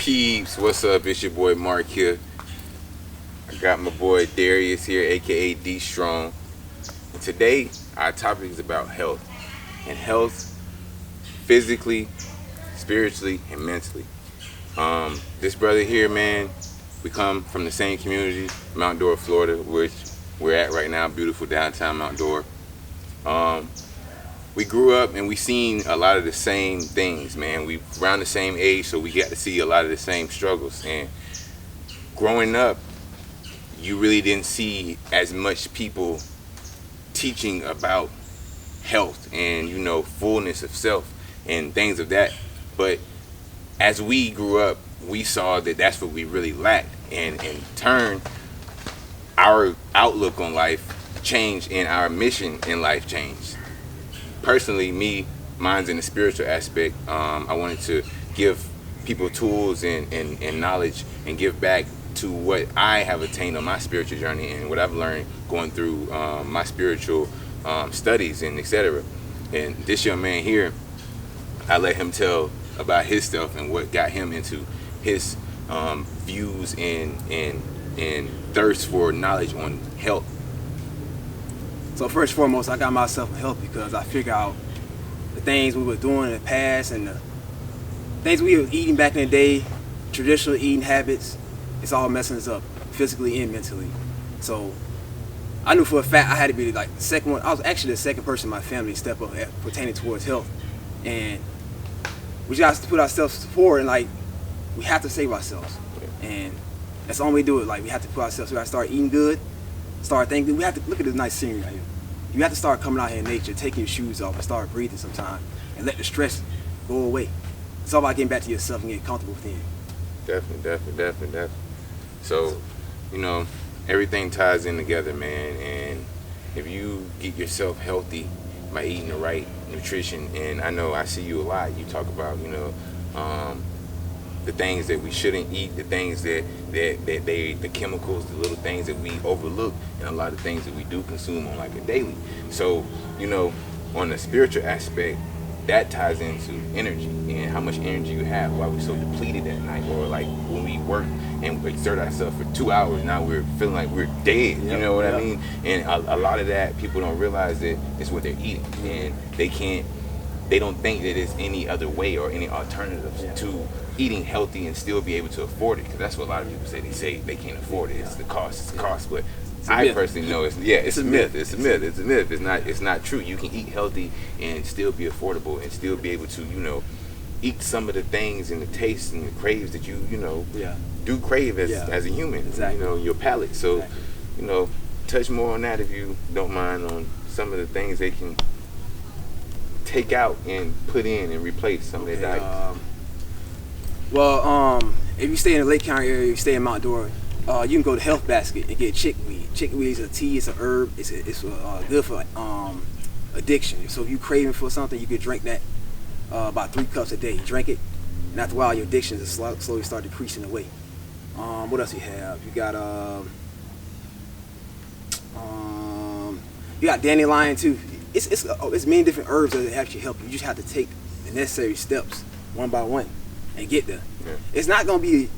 Peeps, what's up? It's your boy Marc here. I got my boy Derius here, aka D Strong. And today, our topic is about health. And health physically, spiritually, and mentally. This brother here, man, we come from the same community, Mount Dora, Florida, which we're at right now, beautiful downtown Mount Dora. We grew up and we seen a lot of the same things, man. We around the same age, so we got to see a lot of the same struggles. And growing up, you really didn't see as much people teaching about health and, you know, fullness of self and things of that. But as we grew up, we saw that that's what we really lacked, and in turn, our outlook on life changed and our mission in life changed. Personally, mine's in the spiritual aspect. I wanted to give people tools and knowledge and give back to what I have attained on my spiritual journey and what I've learned going through my spiritual studies and etc. And this young man here, I let him tell about his stuff and what got him into his views and thirst for knowledge on health. So first and foremost, I got myself health because I figured out the things we were doing in the past and the things we were eating back in the day, traditional eating habits, it's all messing us up physically and mentally. So I knew for a fact I had to be like the second one. I was actually the second person in my family to step up pertaining towards health. And we just have to put ourselves forward and like, we have to save ourselves. And that's the only way to do it. Like, we have to put ourselves, we got to start eating good, start thinking. We have to look at this nice scenery right here. You have to start coming out here in nature, taking your shoes off and start breathing sometime and let the stress go away. It's all about getting back to yourself and getting comfortable within. Definitely. So, you know, everything ties in together, man. And if you get yourself healthy by eating the right nutrition, and I know I see you a lot, you talk about, you know, the things that we shouldn't eat, the things that the chemicals, the little things that we overlook, and a lot of things that we do consume on like a daily. So, you know, on the spiritual aspect, that ties into energy and how much energy you have, why we're so depleted at night, or like when we work and exert ourselves for 2 hours, now we're feeling like we're dead. You know what I mean? And a lot of that, people don't realize that it's what they're eating, and they don't think that there's any other way or any alternatives to eating healthy and still be able to afford it, because that's what a lot of people say. They say they can't afford it. It's the cost. But I personally know it's a myth. It's a myth. It's not true. You can eat healthy and still be affordable and still be able to, you know, eat some of the things and the tastes and the craves that you know do crave as a human. Exactly. You know, your palate. So, you know, touch more on that if you don't mind, on some of the things they can take out and put in and replace some of their diet. If you stay in the Lake County area, you stay in Mount Dora, you can go to Health Basket and get chickweed. Chickweed is a tea, it's a herb, it's good for addiction. So if you're craving for something, you could drink that about 3 cups a day. You drink it, and after a while, your addictions will slowly start decreasing away. What else you have? You got dandelion too. It's many different herbs that actually help you. You just have to take the necessary steps one by one and get there. Yeah. It's not going to be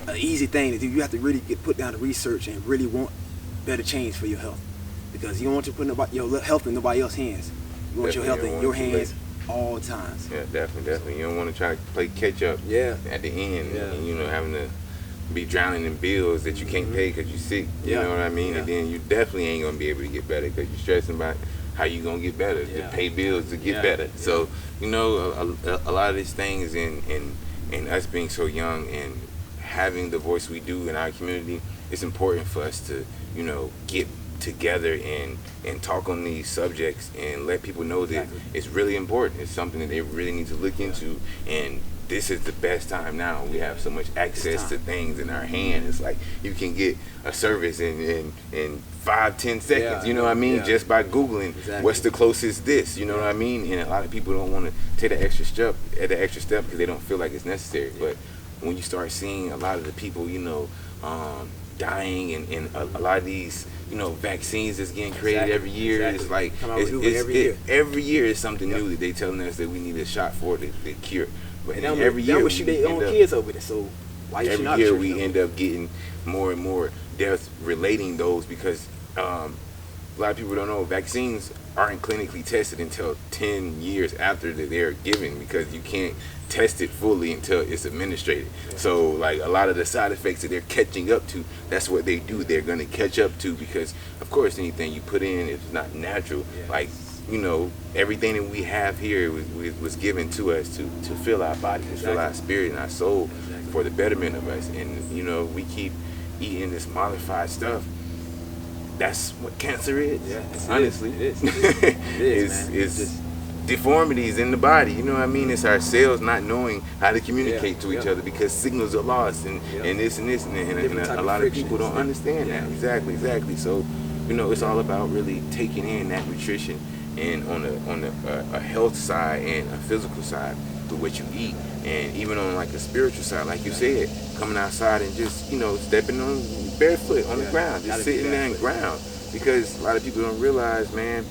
an easy thing to do. You have to really put down the research and really want better change for your health, because you don't want to put your health in nobody else's hands. You want your health in your hands all times. Yeah, definitely. You don't want to try to play catch up at the end, and, you know, having to be drowning in bills that you can't pay because you're sick. You know what I mean? And then you definitely ain't going to be able to get better because you're stressing about how you going to get better, to pay bills to get better. So, you know, a lot of these things and us being so young and having the voice we do in our community, it's important for us to, you know, get together and talk on these subjects and let people know that it's really important. It's something that they really need to look into, and this is the best time now. We have so much access to things in our hand. It's like you can get a service in 5-10 seconds, you know what I mean, just by Googling what's the closest this, you know what I mean. And a lot of people don't want to take the extra step because they don't feel like it's necessary. But when you start seeing a lot of the people, you know, dying and a lot of these, you know, vaccines that's getting created every year, it's like every year is something new that they telling us that we need a shot for the cure. But and every year we shoot their own kids over it. So Why you should every not year treat we them? end up getting more and more deaths relating those because a lot of people don't know vaccines aren't clinically tested until 10 years after that they're given because you can't test it fully until it's administered. So like a lot of the side effects that they're catching up to, that's what they do. They're going to catch up to because of course anything you put in is not natural. Like, you know, everything that we have here was given to us to fill our body, to fill our spirit and our soul for the betterment of us. And you know, we keep eating this modified stuff. That's what cancer is. Yeah, honestly, it is. It is, man. It's deformities in the body. You know what I mean? It's our cells not knowing how to communicate to each other because signals are lost and this and a lot of people don't understand that. Exactly. So, you know, it's all about really taking in that nutrition and on a health side and a physical side with what you eat, and even on like a spiritual side, like you said, coming outside and just, you know, stepping on barefoot on the ground, just sitting there and ground, because a lot of people don't realize, man,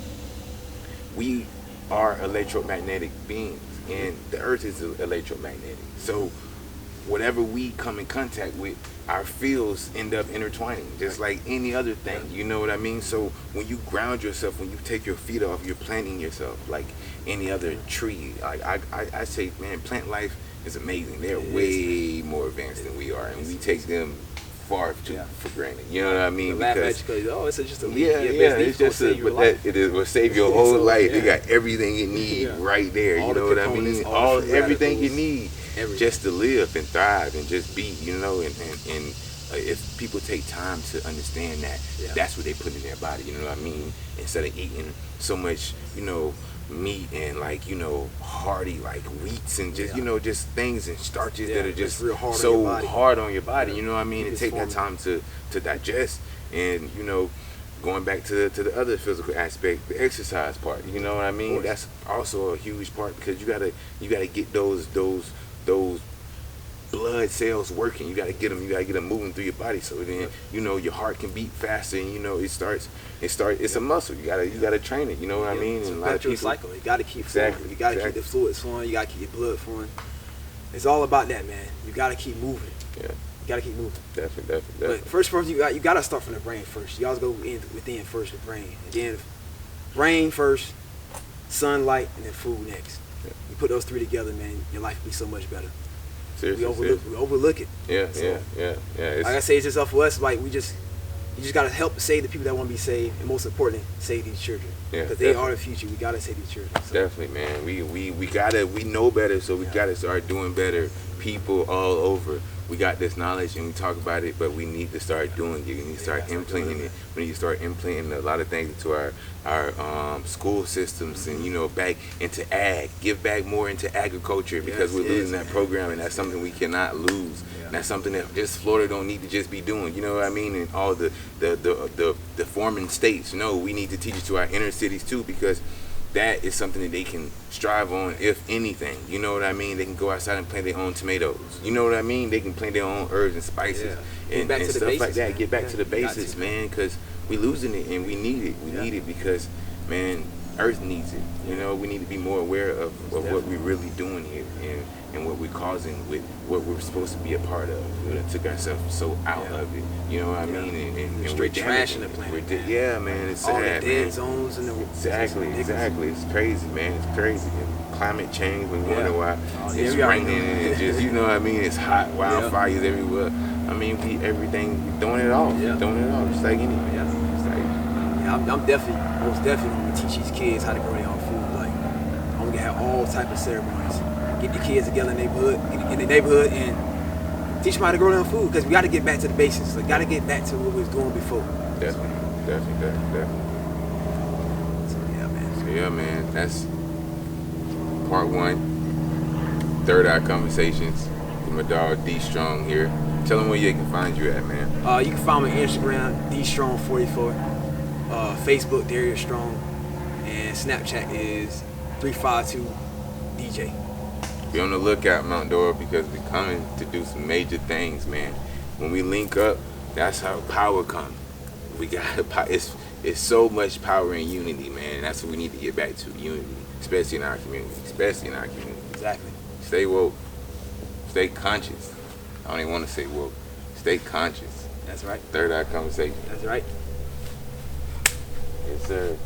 we are electromagnetic beings and the earth is electromagnetic. So whatever we come in contact with, our fields end up intertwining, just like any other thing. You know what I mean? So when you ground yourself, when you take your feet off, you're planting yourself like any other tree. Like I say, man, plant life is amazing. They're way more advanced than we are, and we take them far for granted. You know what I mean? Because it's just a leaf. It's just it will save your whole life. They got everything you need right there. You know what I mean? Everything you need just to live and thrive and just be. You know, and if people take time to understand that, that's what they put in their body. You know what I mean? Instead of eating so much, you know, meat and like, you know, hearty like wheats and just you know, just things and starches that are just real hard so on hard on your body. You know what I mean? And take that time to digest. And you know, going back to the other physical aspect, the exercise part. You know what I mean? That's also a huge part because you gotta get those blood cells working. You gotta get them moving through your body, so then you know your heart can beat faster, and you know it's a muscle. You gotta train it. You know what I mean? And a lot of people, cycle. You gotta keep flowing. You gotta keep the fluids flowing. You gotta keep your blood flowing. It's all about that, man. You gotta keep moving. Yeah. You gotta keep moving. Definitely. But first, you gotta start from the brain first. You always go within first with brain, and then brain first, sunlight, and then food next. Yeah. You put those three together, man. Your life will be so much better. Seriously, we overlook it. Yeah. Like I say, it's just up for us. Like you just gotta help save the people that want to be saved, and most importantly, save these children. Yeah, because they are the future. We gotta save these children. So. Definitely, man. We know better, so we gotta start doing better. People all over. We got this knowledge and we talk about it, but we need to start doing it. We need to start implementing it. We need to start implementing a lot of things into our school systems, and you know, back into ag. Give back more into agriculture because we're losing that program, and that's something we cannot lose. And that's something that just Florida don't need to just be doing. You know what I mean? And all the forming states. No, we need to teach it to our inner cities too, because that is something that they can strive on, if anything. You know what I mean? They can go outside and plant their own tomatoes. You know what I mean? They can plant their own herbs and spices and stuff basics, like that. Man. Get back to the basics, man, because we losing it and we need it. We need it because, man, Earth needs it. You know, we need to be more aware of what we're really doing here and what we're causing with what we're supposed to be a part of. We took ourselves so out of it. You know what I mean? And we're trashing the planet. Man, it's all sad, the dead man. zones and Exactly. It's crazy, man. It's crazy. And climate change, we wonder why it's raining and it just, you know what I mean? It's hot, wildfires everywhere. I mean, we're doing it all. Just like anything. I'm most definitely going to teach these kids how to grow their own food. Like, I'm going to have all type of ceremonies. Get the kids together in the neighborhood, and teach them how to grow their own food, because we got to get back to the basics. We got to get back to what we was doing before. Definitely. So, man. That's part 1. Third Eye Conversations with my dog D Strong here. Tell them where they can find you at, man. You can find me on Instagram, DStrong44. Facebook, Derius Strong, and Snapchat is 352DJ. Be on the lookout, Mount Dora, because we're coming to do some major things, man. When we link up, that's how power comes. We got it's so much power in unity, man. And that's what we need to get back to, unity, especially in our community. Exactly. Stay woke, stay conscious. I don't even want to say woke. Stay conscious. That's right. Third eye conversation. That's right. Yes, sir.